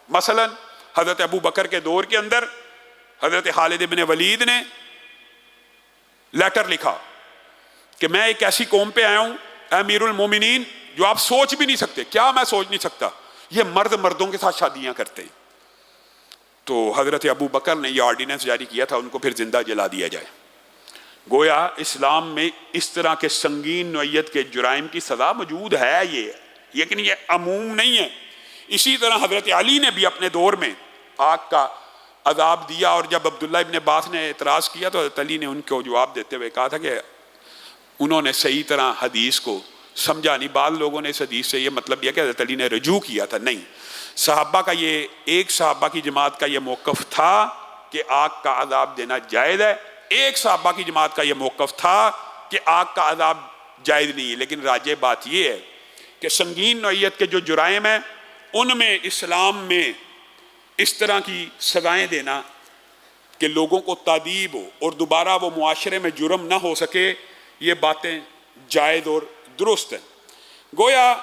مثلا حضرت ابو بکر کے دور کے اندر حضرت خالد بن ولید نے لیٹر لکھا کہ میں ایک ایسی قوم پہ آیا ہوں اے امیر المومنین جو آپ سوچ بھی نہیں سکتے. کیا میں سوچ نہیں سکتا؟ یہ مرد مردوں کے ساتھ شادیاں کرتے ہیں. تو حضرت ابو بکر نے یہ آرڈیننس جاری کیا تھا ان کو پھر زندہ جلا دیا جائے. گویا اسلام میں اس طرح کے سنگین نوعیت کے جرائم کی سزا موجود ہے، یہ لیکن یہ عموم نہیں ہے. اسی طرح حضرت علی نے بھی اپنے دور میں آگ کا عذاب دیا، اور جب عبداللہ ابن عباس نے اعتراض کیا تو حضرت علی نے ان کو جواب دیتے ہوئے کہا تھا کہ انہوں نے صحیح طرح حدیث کو سمجھا نہیں. بعض لوگوں نے اس حدیث سے یہ مطلب لیا کہ حضرت علی نے رجوع کیا تھا. نہیں، صحابہ کا یہ ایک صحابہ کی جماعت کا یہ موقف تھا کہ آگ کا عذاب دینا جائز ہے، ایک صحابہ کی جماعت کا یہ موقف تھا کہ آگ کا عذاب جائز نہیں ہے. لیکن راجع بات یہ ہے کہ سنگین نوعیت کے جو جرائم ہیں ان میں اسلام میں اس طرح کی سزائیں دینا کہ لوگوں کو تادیب ہو اور دوبارہ وہ معاشرے میں جرم نہ ہو سکے، یہ باتیں جائز اور درست ہیں. گویا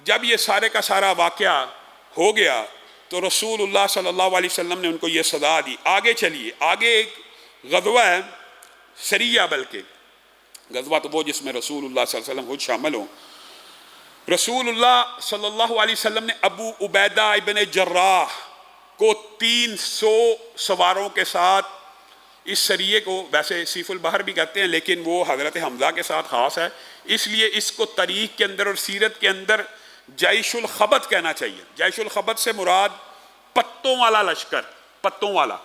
جب یہ سارے کا سارا واقعہ ہو گیا تو رسول اللہ صلی اللہ علیہ وسلم نے ان کو یہ سزا دی. آگے چلیے، آگے ایک غزوہ ہے سریہ، بلکہ غزوہ تو وہ جس میں رسول اللہ صلی اللہ علیہ وسلم خود شامل ہوں. رسول اللہ صلی اللہ علیہ وسلم نے ابو عبیدہ ابن جراح کو 300 سواروں کے ساتھ اس سریے کو، ویسے سیف البحر بھی کہتے ہیں لیکن وہ حضرت حمزہ کے ساتھ خاص ہے، اس لیے اس کو تاریخ کے اندر اور سیرت کے اندر جیش الخبت کہنا چاہیے. جیش الخبت سے مراد پتوں والا لشکر، پتوں والا،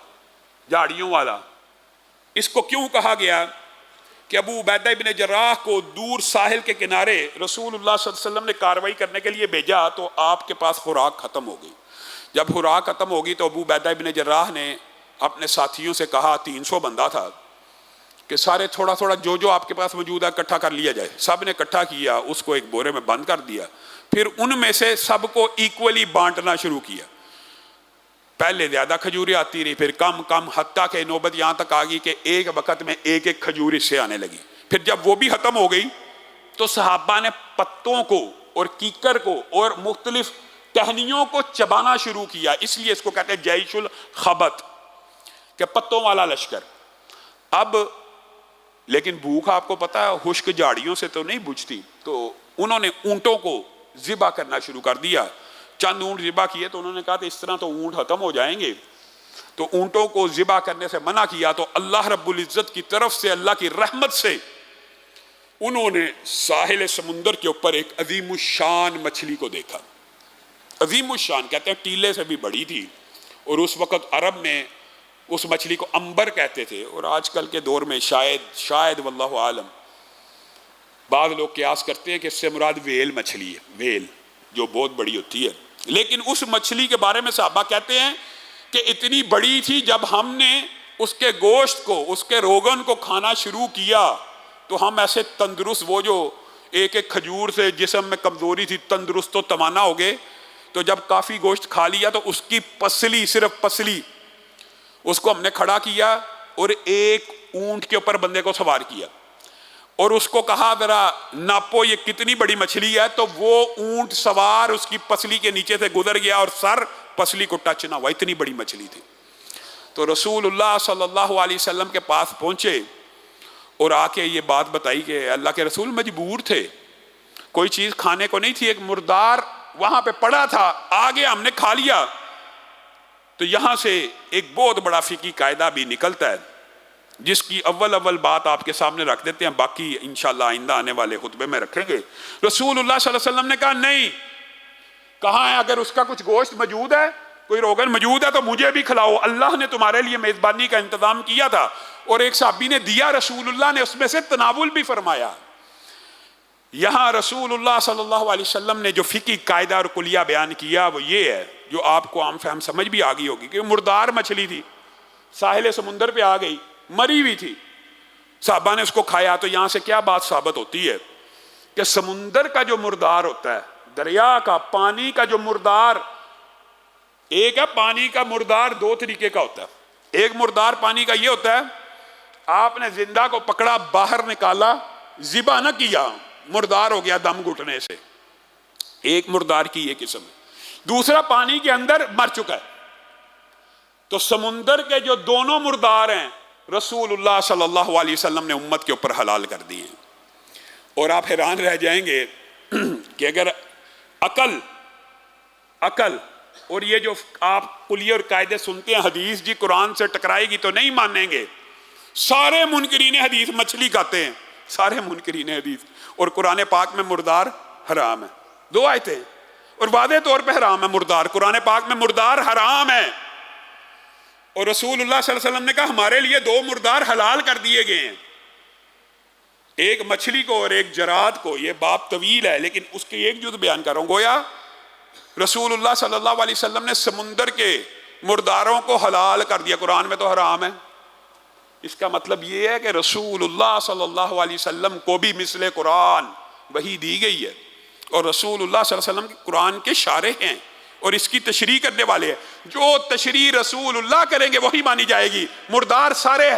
جھاڑیوں والا. اس کو کیوں کہا گیا کہ ابو عبیدہ ابن جراح کو دور ساحل کے کنارے رسول اللہ صلی اللہ علیہ وسلم نے کارروائی کرنے کے لیے بھیجا تو آپ کے پاس خوراک ختم ہو گئی. جب خوراک ختم ہوگی تو ابو عبیدہ ابن جراح نے اپنے ساتھیوں سے کہا، 300 بندہ تھا، کہ سارے تھوڑا تھوڑا جو آپ کے پاس موجود ہے اکٹھا کر لیا جائے. سب نے اکٹھا کیا، اس کو ایک بورے میں بند کر دیا، پھر ان میں سے سب کو ایکولی بانٹنا شروع کیا. پہلے زیادہ کھجوریں آتی رہی، پھر کم کم، حتیٰ کہ نوبت یہاں تک آ گئی کہ ایک وقت میں ایک ایک کھجور اس سے آنے لگی. پھر جب وہ بھی ختم ہو گئی تو صحابہ نے پتوں کو اور کیکر کو اور مختلف ٹہنیوں کو چبانا شروع کیا. اس لیے اس کو کہتے ہیں جیش الخبت، کہ پتوں والا لشکر. اب لیکن بھوک آپ کو پتا ہے خشک جھاڑیوں سے تو نہیں بجھتی، تو انہوں نے اونٹوں کو ذبح کرنا شروع کر دیا. چند اونٹ ذبح کیے تو انہوں نے کہا کہ اس طرح تو اونٹ ختم ہو جائیں گے، تو اونٹوں کو ذبح کرنے سے منع کیا. تو اللہ رب العزت کی طرف سے، اللہ کی رحمت سے، انہوں نے ساحل سمندر کے اوپر ایک عظیم الشان مچھلی کو دیکھا. عظیم الشان کہتے ہیں ٹیلے سے بھی بڑی تھی، اور اس وقت عرب میں اس مچھلی کو امبر کہتے تھے، اور آج کل کے دور میں شاید واللہ عالم بعض لوگ قیاس کرتے ہیں کہ اس سے مراد ویل مچھلی ہے، ویل جو بہت بڑی ہوتی ہے. لیکن اس مچھلی کے بارے میں صحابہ کہتے ہیں کہ اتنی بڑی تھی، جب ہم نے اس کے گوشت کو، اس کے روغن کو کھانا شروع کیا تو ہم ایسے تندرست، وہ جو ایک ایک کھجور سے جسم میں کمزوری تھی، تندرست و توانا ہو گئے. تو جب کافی گوشت کھا لیا تو اس کی پسلی، صرف پسلی، اس کو ہم نے کھڑا کیا اور ایک اونٹ کے اوپر بندے کو سوار کیا اور اس کو کہا ذرا ناپو یہ کتنی بڑی مچھلی ہے. تو وہ اونٹ سوار اس کی پسلی کے نیچے سے گزر گیا اور سر پسلی کو ٹچ نہ ہوا، اتنی بڑی مچھلی تھی. تو رسول اللہ صلی اللہ علیہ وسلم کے پاس پہنچے اور آ کے یہ بات بتائی کہ اللہ کے رسول مجبور تھے، کوئی چیز کھانے کو نہیں تھی، ایک مردار وہاں پہ پڑا تھا، آگے ہم نے کھا لیا. تو یہاں سے ایک بہت بڑا فقہی قاعدہ بھی نکلتا ہے جس کی اول بات آپ کے سامنے رکھ دیتے ہیں، باقی انشاءاللہ آئندہ آنے والے خطبے میں رکھیں گے. رسول اللہ صلی اللہ علیہ وسلم نے کہا نہیں، کہاں ہے اگر اس کا کچھ گوشت موجود ہے، کوئی روغن موجود ہے تو مجھے بھی کھلاؤ، اللہ نے تمہارے لیے میزبانی کا انتظام کیا تھا. اور ایک صحابی نے دیا، رسول اللہ نے اس میں سے تناول بھی فرمایا. یہاں رسول اللہ صلی اللہ علیہ وسلم نے جو فقہی قاعدہ اور کلیہ بیان کیا وہ یہ ہے، جو آپ کو عام فہم سمجھ بھی آ گئی ہوگی، کہ مردار مچھلی تھی، ساحل سمندر پہ آ گئی، مری ہوئی تھی، صحابہ نے اس کو کھایا. تو یہاں سے کیا بات ثابت ہوتی ہے کہ سمندر کا جو مردار ہوتا ہے، دریا کا، پانی کا جو مردار، ایک ہے پانی کا مردار، دو طریقے کا ہوتا ہے. ایک مردار پانی کا یہ ہوتا ہے آپ نے زندہ کو پکڑا، باہر نکالا، ذبح نہ کیا، مردار ہو گیا دم گھٹنے سے، ایک مردار کی یہ قسم ہے. دوسرا پانی کے اندر مر چکا ہے. تو سمندر کے جو دونوں مردار ہیں رسول اللہ صلی اللہ علیہ وسلم نے امت کے اوپر حلال کر دیے ہیں. اور آپ حیران رہ جائیں گے کہ اگر عقل اور یہ جو آپ کلیے اور قاعدے سنتے ہیں حدیث جی قرآن سے ٹکرائے گی تو نہیں مانیں گے. سارے منکرین حدیث مچھلی کھاتے ہیں، سارے منکرین حدیث، اور قرآن پاک میں مردار حرام ہے. 2 آیتیں اور واضح طور پہ حرام ہے مردار. قرآن پاک میں مردار حرام ہے، اور رسول اللہ صلی اللہ علیہ وسلم نے کہا ہمارے لیے 2 مردار حلال کر دیے گئے ہیں، ایک مچھلی کو اور ایک جراد کو. یہ باب طویل ہے لیکن اس کی ایک جز بیان کر رہا ہوں. گویا رسول اللہ صلی اللہ علیہ وسلم نے سمندر کے مرداروں کو حلال کر دیا. قرآن میں تو حرام ہے. اس کا مطلب یہ ہے کہ رسول اللہ صلی اللہ علیہ وسلم کو بھی مثل قرآن وحی دی گئی ہے، اور رسول اللہ صلی اللہ علیہ وسلم قرآن کے شارح ہیں اور اس کی تشریح کرنے والے ہیں. جو تشریح رسول اللہ کریں گے وہی مانی جائے گی. مردار سارے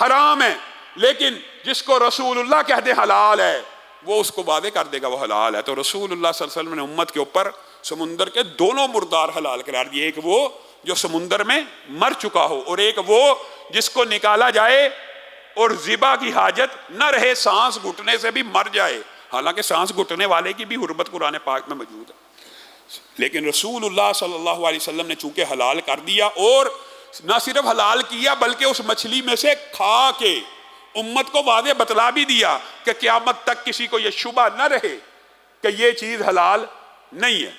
حرام ہیں، لیکن جس کو رسول اللہ کہتے حلال ہے وہ اس کو واضح کر دے گا وہ حلال ہے. تو رسول اللہ صلی اللہ علیہ وسلم نے امت کے اوپر سمندر کے دونوں مردار حلال قرار دیے. ایک وہ جو سمندر میں مر چکا ہو، اور ایک وہ جس کو نکالا جائے اور ذبح کی حاجت نہ رہے، سانس گھٹنے سے بھی مر جائے. حالانکہ سانس گھٹنے والے کی بھی حرمت قرآن پاک میں موجود ہے، لیکن رسول اللہ صلی اللہ علیہ وسلم نے چونکہ حلال کر دیا، اور نہ صرف حلال کیا بلکہ اس مچھلی میں سے کھا کے امت کو واضح بتلا بھی دیا کہ قیامت تک کسی کو یہ شبہ نہ رہے کہ یہ چیز حلال نہیں ہے.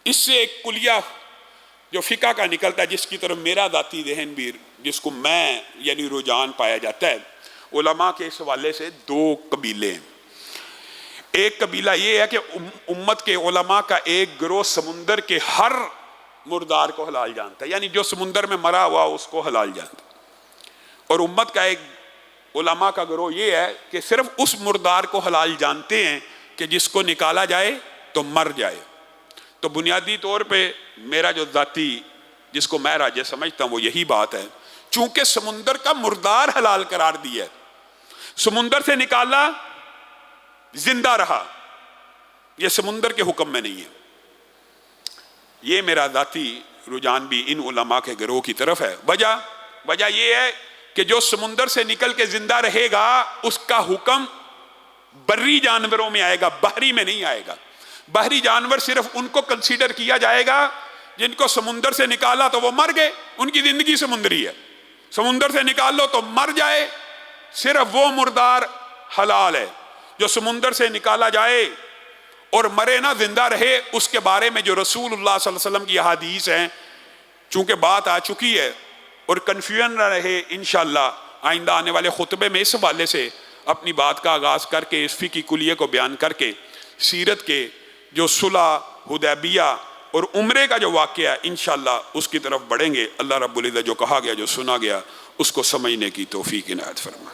اس سے ایک کلیہ جو فقہ کا نکلتا ہے، جس کی طرف میرا ذاتی ذہن بھی، جس کو میں یعنی رجحان پایا جاتا ہے، علماء کے اس حوالے سے 2 قبیلے ہیں. ایک قبیلہ یہ ہے کہ امت کے علماء کا ایک گروہ سمندر کے ہر مردار کو حلال جانتا ہے، یعنی جو سمندر میں مرا ہوا اس کو حلال جانتا ہے. اور امت کا ایک علماء کا گروہ یہ ہے کہ صرف اس مردار کو حلال جانتے ہیں کہ جس کو نکالا جائے تو مر جائے. تو بنیادی طور پہ میرا جو ذاتی جس کو میں راجح سمجھتا ہوں وہ یہی بات ہے، چونکہ سمندر کا مردار حلال قرار دیا ہے، سمندر سے نکالا زندہ رہا، یہ سمندر کے حکم میں نہیں ہے. یہ میرا ذاتی رجحان بھی ان علماء کے گروہ کی طرف ہے. وجہ یہ ہے کہ جو سمندر سے نکل کے زندہ رہے گا اس کا حکم بری جانوروں میں آئے گا، بحری میں نہیں آئے گا. بحری جانور صرف ان کو کنسیڈر کیا جائے گا جن کو سمندر سے نکالا تو وہ مر گئے، ان کی زندگی سمندری ہے. سمندر سے نکال لو تو مر جائے، صرف وہ مردار حلال ہے. جو سمندر سے نکالا جائے اور مرے نہ زندہ رہے، اس کے بارے میں جو رسول اللہ صلی اللہ علیہ وسلم کی احادیث ہیں، چونکہ بات آ چکی ہے اور کنفیوژن نہ رہے، انشاءاللہ آئندہ آنے والے خطبے میں اس حوالے سے اپنی بات کا آغاز کر کے اس فقہی کلیے کو بیان کر کے سیرت کے جو صلح حدیبیہ اور عمرے کا جو واقعہ ہے انشاءاللہ اس کی طرف بڑھیں گے. اللہ رب العزت جو کہا گیا جو سنا گیا اس کو سمجھنے کی توفیق عنایت فرمائے.